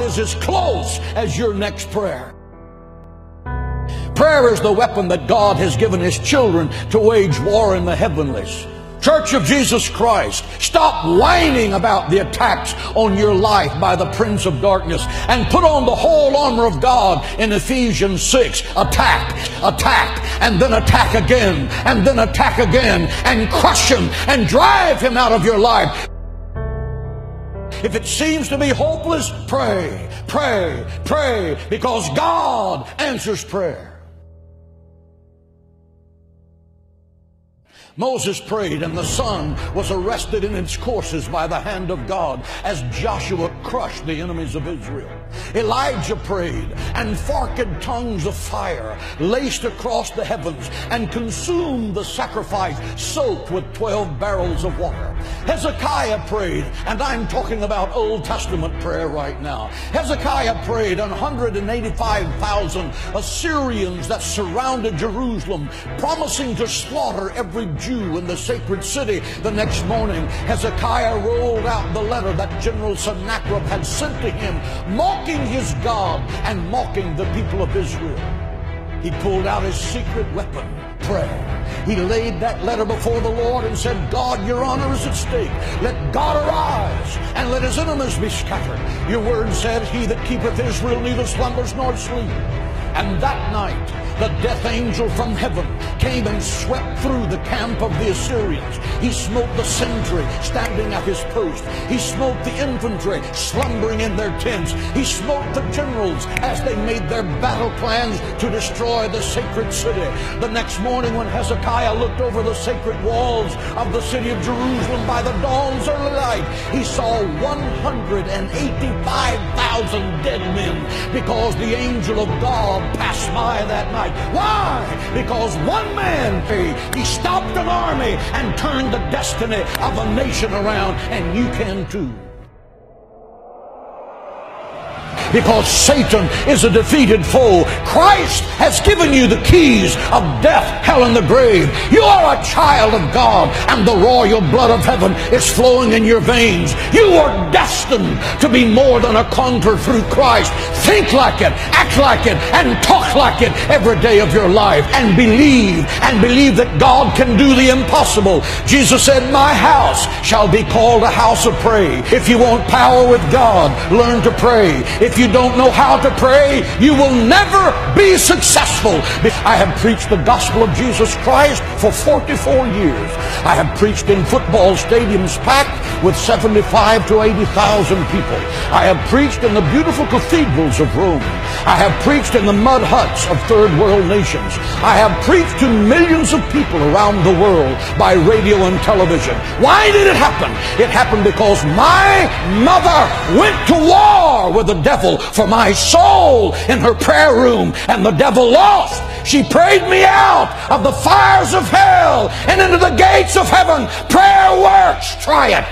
God is as close as your next prayer. Prayer is the weapon that God has given His children to wage war in the heavenlies. Church of Jesus Christ, stop whining about the attacks on your life by the prince of darkness and put on the whole armor of God in Ephesians 6. Attack, attack, and then attack again, and then attack again, and crush him and drive him out of your life. If it seems to be hopeless, pray, pray, pray, because God answers prayer. Moses prayed, and the sun was arrested in its courses by the hand of God as Joshua crushed the enemies of Israel. Elijah prayed, and forked tongues of fire laced across the heavens and consumed the sacrifice soaked with 12 barrels of water. Hezekiah prayed, and I'm talking about Old Testament prayer right now. Hezekiah prayed, and 185,000 Assyrians that surrounded Jerusalem, promising to slaughter every Jew in the sacred city. The next morning, Hezekiah rolled out the letter that General Sennacherib had sent to him, mocking his God and mocking the people of Israel. He pulled out his secret weapon, prayer. He laid that letter before the Lord and said, God, your honor is at stake. Let God arise and let his enemies be scattered. Your word said, he that keepeth Israel neither slumbers nor sleep. And that night, the death angel from heaven came and swept through the camp of the Assyrians. He smote the sentry standing at his post. He smote the infantry slumbering in their tents. He smote the generals as they made their battle plans to destroy the sacred city. The next morning, when Hezekiah looked over the sacred walls of the city of Jerusalem by the dawn's early light, he saw 185,000 dead men, because the angel of God passed by that night. Why? Because one man, he stopped an army and turned the destiny of a nation around, and you can too. Because Satan is a defeated foe. Christ has given you the keys of death, hell, and the grave. You are a child of God, and the royal blood of heaven is flowing in your veins. You are destined to be more than a conqueror through Christ. Think like it, act like it, and talk like it every day of your life. And believe that God can do the impossible. Jesus said, my house shall be called a house of prayer. If you want power with God, learn to pray. If you don't know how to pray, you will never be successful. I have preached the gospel of Jesus Christ for 44 years. I have preached in football stadiums packed with 75 to 80,000 people. I have preached in the beautiful cathedrals of Rome. I have preached in the mud huts of third world nations. I have preached to millions of people around the world by radio and television. Why did it happen? It happened because my mother went to war with the devil for my soul in her prayer room, and the devil lost. She prayed me out of the fires of hell and into the gates of heaven. Prayer works. Try it.